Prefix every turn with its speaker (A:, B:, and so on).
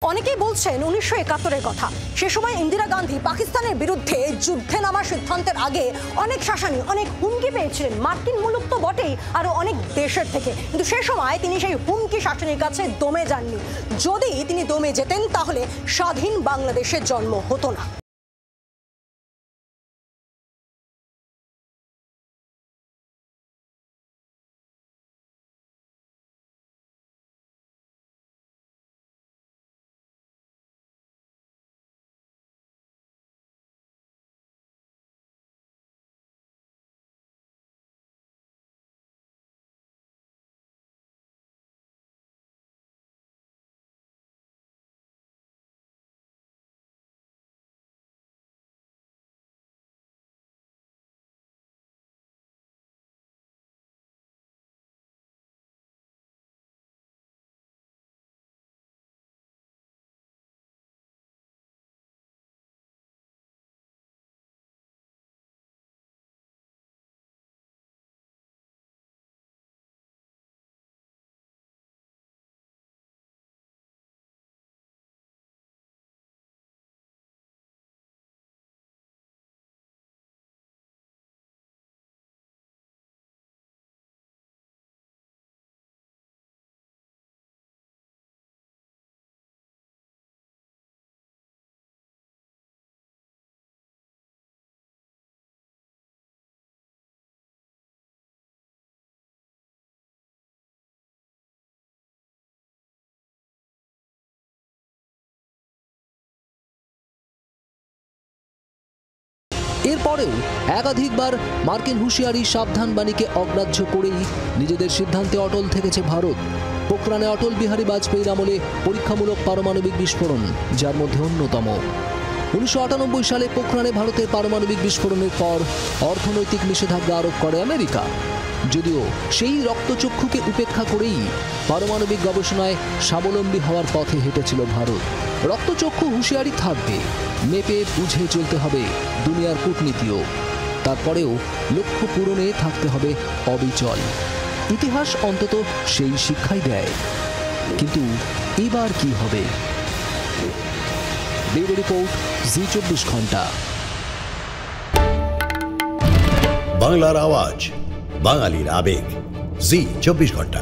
A: অনেকেই বলছেন 1971-এর কথা। সে সময় ইন্দিরা গান্ধী পাকিস্তানের বিরুদ্ধে যুদ্ধে নামার সিদ্ধান্তের আগে অনেক শাসানি, অনেক হুমকি পেয়েছিলেন, মার্কিন মুলুক তো বটেই, আরো অনেক দেশের থেকে। কিন্তু সে সময় তিনি সেই হুমকি শাসানির কাছে দমে যাননি। যদি তিনি দমে যেতেন তাহলে স্বাধীন বাংলাদেশের জন্ম হতো না।
B: এরপরেও একাধিকবার মার্কিন হুঁশিয়ারি, সাবধান বাণীকে অগ্রাহ্য করেই নিজেদের সিদ্ধান্তে অটল থেকেছে ভারত। পোখরানে অটল বিহারী বাজপেয়ীর আমলে পরীক্ষামূলক পারমাণবিক বিস্ফোরণ, যার মধ্যে অন্যতম 1998 সালে পোখরানে ভারতের পারমাণবিক বিস্ফোরণের পর অর্থনৈতিক নিষেধাজ্ঞা আরোপ করে আমেরিকা। যদিও সেই রক্তচক্ষুকে উপেক্ষা করেই পারমাণবিক গবেষণায় স্বাবলম্বী হওয়ার পথে হেঁটেছিল ভারত। রক্তচক্ষু হুঁশিয়ারি থাকবে, মেপে বুঝে চলতে হবে দুনিয়ার কূটনীতিও। তারপরেও লক্ষ্য পূরণে থাকতে হবে অবিচল। ইতিহাস অন্তত সেই শিক্ষাই দেয়। কিন্তু এবার কি হবে? ব্যুরো রিপোর্ট, জি 24 ঘন্টা।
C: বাংলার আওয়াজ, বাঙালির আবেগ, জি 24 ঘন্টা।